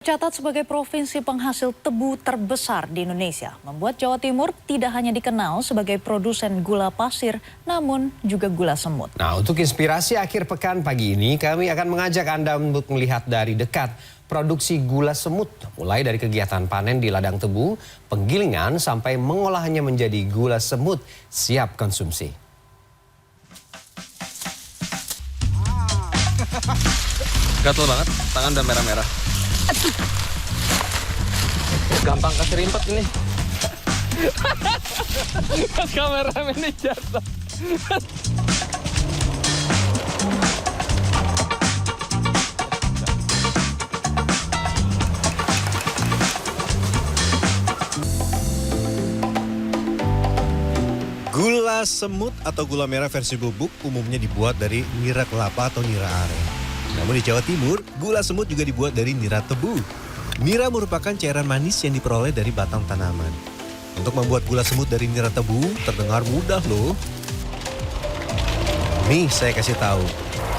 Tercatat sebagai provinsi penghasil tebu terbesar di Indonesia, membuat Jawa Timur tidak hanya dikenal sebagai produsen gula pasir, namun juga gula semut. Nah, untuk inspirasi akhir pekan pagi ini, kami akan mengajak Anda untuk melihat dari dekat produksi gula semut, mulai dari kegiatan panen di ladang tebu, penggilingan, sampai mengolahnya menjadi gula semut siap konsumsi. Gatel banget, tangan udah merah-merah. Gampang keserimpet ini. Pas kameramennya jatuh. Gula semut atau gula merah versi bubuk umumnya dibuat dari nira kelapa atau nira aren. Namun di Jawa Timur, gula semut juga dibuat dari nira tebu. Nira merupakan cairan manis yang diperoleh dari batang tanaman. Untuk membuat gula semut dari nira tebu terdengar mudah loh. Nih saya kasih tahu.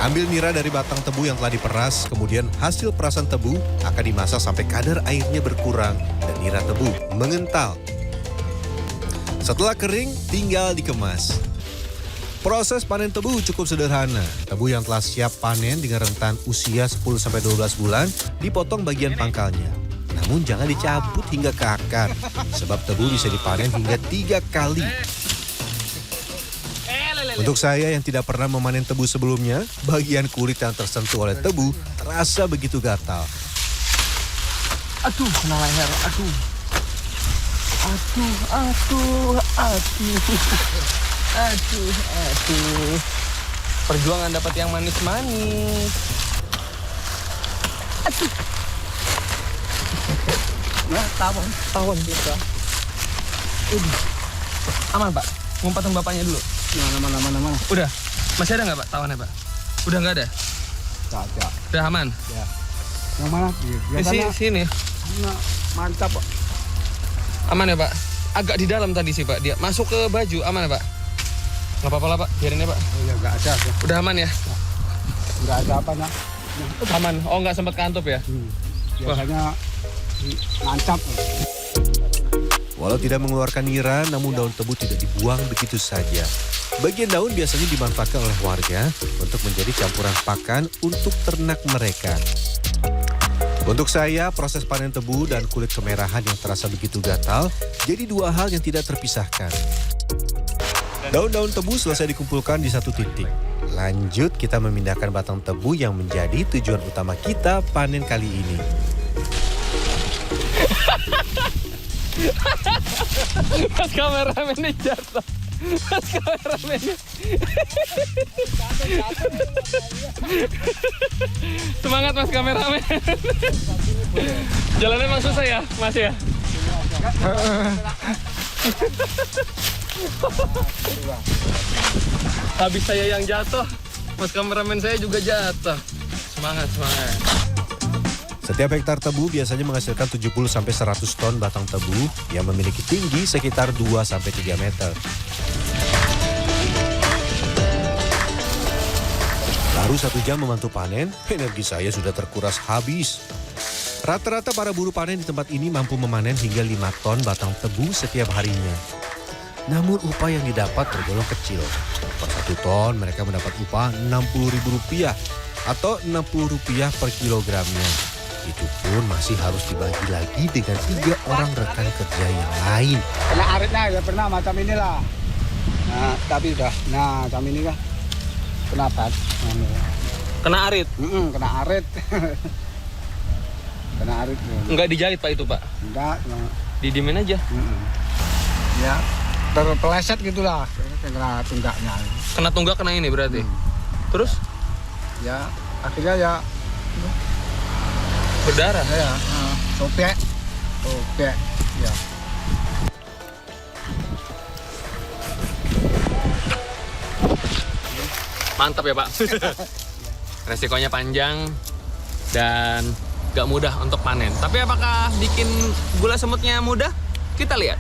Ambil nira dari batang tebu yang telah diperas, kemudian hasil perasan tebu akan dimasak sampai kadar airnya berkurang dan nira tebu mengental. Setelah kering, tinggal dikemas. Proses panen tebu cukup sederhana. Tebu yang telah siap panen dengan rentan usia 10-12 bulan dipotong bagian pangkalnya. Namun jangan dicabut hingga ke akar, sebab tebu bisa dipanen hingga 3 kali. Untuk saya yang tidak pernah memanen tebu sebelumnya, bagian kulit yang tersentuh oleh tebu terasa begitu gatal. Aduh, kena leher. Aduh. Perjuangan dapat yang manis-manis. Aduh. Nah, tawon kita. Aman, Pak. Ngumpatin bapaknya dulu. Mana. Udah. Masih ada nggak, Pak, tawonnya, Pak? Udah nggak ada? Nggak ada. Udah aman? Ya. Yang mana? Sini. Mantap, Pak. Aman ya, Pak? Agak di dalam tadi sih, Pak. Dia masuk ke baju. Aman ya, Pak? Nggak apa-apa lah, Pak. Biarin ya, Pak. Oh, ya, nggak ada. Ya. Udah aman ya? Nggak ada apa, nak. Aman. Oh, nggak sempat kantup ya? Biasanya nancap. Walau tidak mengeluarkan nira, namun daun tebu tidak dibuang begitu saja. Bagian daun biasanya dimanfaatkan oleh warga untuk menjadi campuran pakan untuk ternak mereka. Untuk saya, proses panen tebu dan kulit kemerahan yang terasa begitu gatal jadi dua hal yang tidak terpisahkan. Daun-daun tebu selesai dikumpulkan di satu titik. Lanjut, kita memindahkan batang tebu yang menjadi tujuan utama kita panen kali ini. Pas kameramennya jatuh. Pas kameramennya. Semangat, Mas kameramen. Jalannya emang susah ya, Mas ya? Habis saya yang jatuh, Mas kameramen saya juga jatuh. Semangat. Setiap hektar tebu biasanya menghasilkan 70-100 ton batang tebu yang memiliki tinggi sekitar 2-3 meter. Baru 1 jam membantu panen, energi saya sudah terkuras habis. Rata-rata para buruh panen di tempat ini mampu memanen hingga 5 ton batang tebu setiap harinya. Namun upah yang didapat tergolong kecil. Per 1 ton mereka mendapat upah Rp60.000 atau Rp60 per kilogramnya. Itu pun masih harus dibagi lagi dengan 3 orang rekan kerja yang lain. Kena aritnya ya pernah macam inilah. Nah, tapi udah. Nah, macam ini kan. Kenapa? Kena arit? Kena arit. Kena arit. Enggak dijahit, Pak, itu, Pak? Enggak. Didiemin aja? Ya, terpeleset gitulah. Kena tunggaknya. Kena tunggak, kena ini berarti? Terus? Ya, akhirnya ya berdarah? ya, sobek. Ya. Mantap ya, Pak. Resikonya panjang dan gak mudah untuk panen. Tapi apakah bikin gula semutnya mudah? Kita lihat.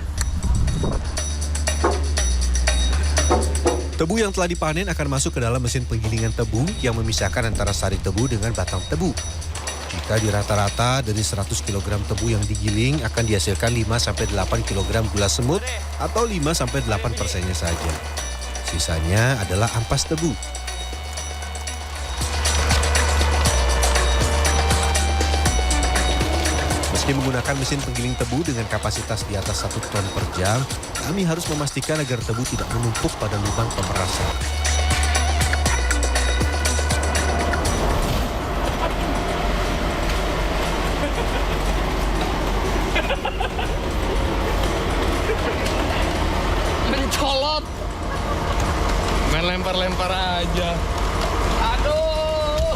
Tebu yang telah dipanen akan masuk ke dalam mesin penggilingan tebu yang memisahkan antara sari tebu dengan batang tebu. Jika Jika di rata-rata dari 100 kg tebu yang digiling akan dihasilkan 5-8 kg gula semut atau 5-8%-nya saja. Sisanya adalah ampas tebu. Meski menggunakan mesin penggiling tebu dengan kapasitas di atas 1 ton per jam, kami harus memastikan agar tebu tidak menumpuk pada lubang pemerasan. Mencolot. Main lempar-lempar aja. Aduh.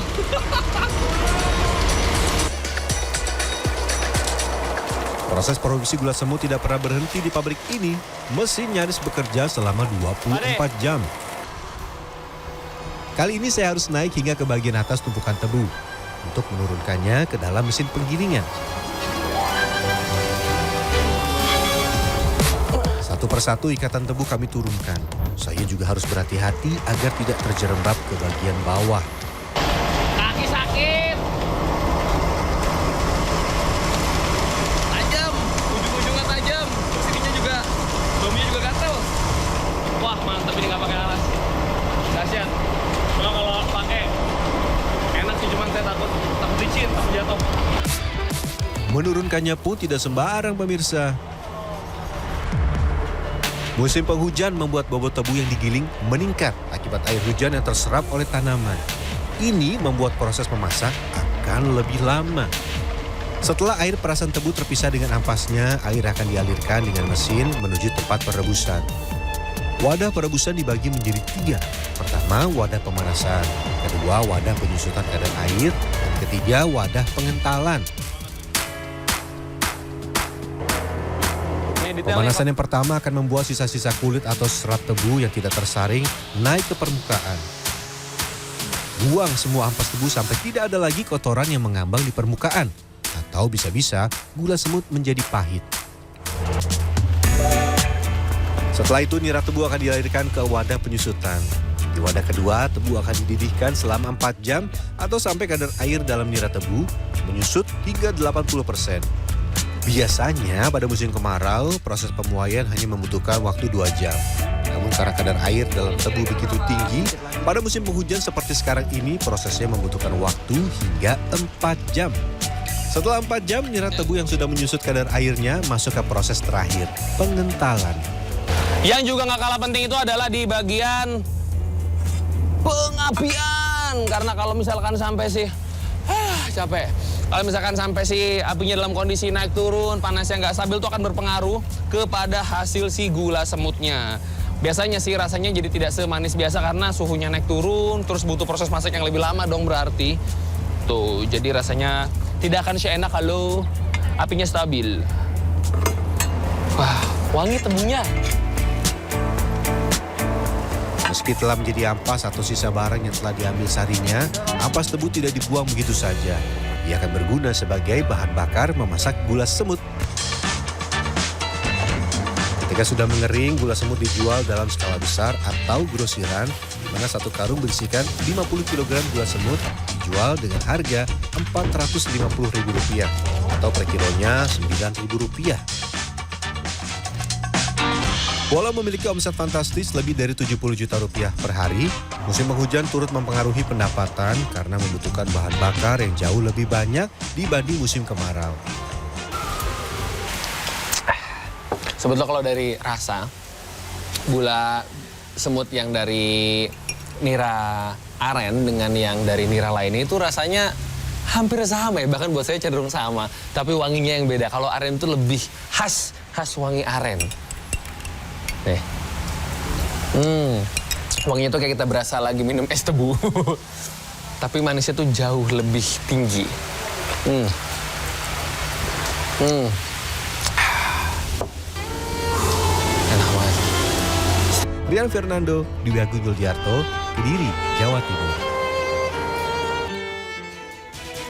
Proses produksi gula semut tidak pernah berhenti di pabrik ini. Mesin nyaris bekerja selama 24 jam. Kali ini saya harus naik hingga ke bagian atas tumpukan tebu untuk menurunkannya ke dalam mesin penggilingan. Satu persatu ikatan tebu kami turunkan. Saya juga harus berhati-hati agar tidak terjerembab ke bagian bawah. Kaki sakit. Tajam. Ujung-ujungnya tajam. Sininya juga. Dominya juga gatel. Wah, mantap ini nggak pakai alas. Dahsyat. Kalau pakai enak sih, cuman saya takut licin, takut jatuh. Menurunkannya pun tidak sembarang, pemirsa. Musim penghujan membuat bobot tebu yang digiling meningkat akibat air hujan yang terserap oleh tanaman. Ini membuat proses memasak akan lebih lama. Setelah air perasan tebu terpisah dengan ampasnya, air akan dialirkan dengan mesin menuju tempat perebusan. Wadah perebusan dibagi menjadi 3. Pertama, wadah pemanasan. Kedua, wadah penyusutan kadar air. Dan ketiga, wadah pengentalan. Pemanasan yang pertama akan membuat sisa-sisa kulit atau serat tebu yang tidak tersaring naik ke permukaan. Buang semua ampas tebu sampai tidak ada lagi kotoran yang mengambang di permukaan. Atau bisa-bisa gula semut menjadi pahit. Setelah itu nira tebu akan dialirkan ke wadah penyusutan. Di wadah kedua, tebu akan dididihkan selama 4 jam atau sampai kadar air dalam nira tebu menyusut hingga 80%. Biasanya pada musim kemarau, proses pemuaian hanya membutuhkan waktu 2 jam. Namun karena kadar air dalam tebu begitu tinggi, pada musim penghujan seperti sekarang ini prosesnya membutuhkan waktu hingga 4 jam. Setelah 4 jam, nira tebu yang sudah menyusut kadar airnya masuk ke proses terakhir, pengentalan. Yang juga nggak kalah penting itu adalah di bagian pengapian. Karena kalau misalkan sampai sih, capek. Kalau misalkan sampai si apinya dalam kondisi naik turun, panasnya nggak stabil, itu akan berpengaruh kepada hasil si gula semutnya. Biasanya sih rasanya jadi tidak semanis biasa karena suhunya naik turun, terus butuh proses masak yang lebih lama dong berarti. Tuh, jadi rasanya tidak akan seenak kalau apinya stabil. Wah, wangi tebunya. Meski telah menjadi ampas atau sisa barang yang telah diambil sarinya, ampas tebu tidak dibuang begitu saja. Ia akan berguna sebagai bahan bakar memasak gula semut. Ketika sudah mengering, gula semut dijual dalam skala besar atau grosiran, di mana satu karung berisikan 50 kg gula semut dijual dengan harga Rp450.000 atau per kilonya Rp9.000. Walau memiliki omset fantastis lebih dari 70 juta rupiah per hari, musim penghujan turut mempengaruhi pendapatan karena membutuhkan bahan bakar yang jauh lebih banyak dibanding musim kemarau. Sebetulnya kalau dari rasa, gula semut yang dari nira aren dengan yang dari nira lainnya itu rasanya hampir sama ya, bahkan buat saya cenderung sama. Tapi wanginya yang beda. Kalau aren itu lebih khas wangi aren. Nih. Wanginya tuh kayak kita berasa lagi minum es tebu. Tapi manisnya tuh jauh lebih tinggi. Enak banget. Rian Fernando, Dwi Agung Yuldiarto, Kediri, Jawa Timur.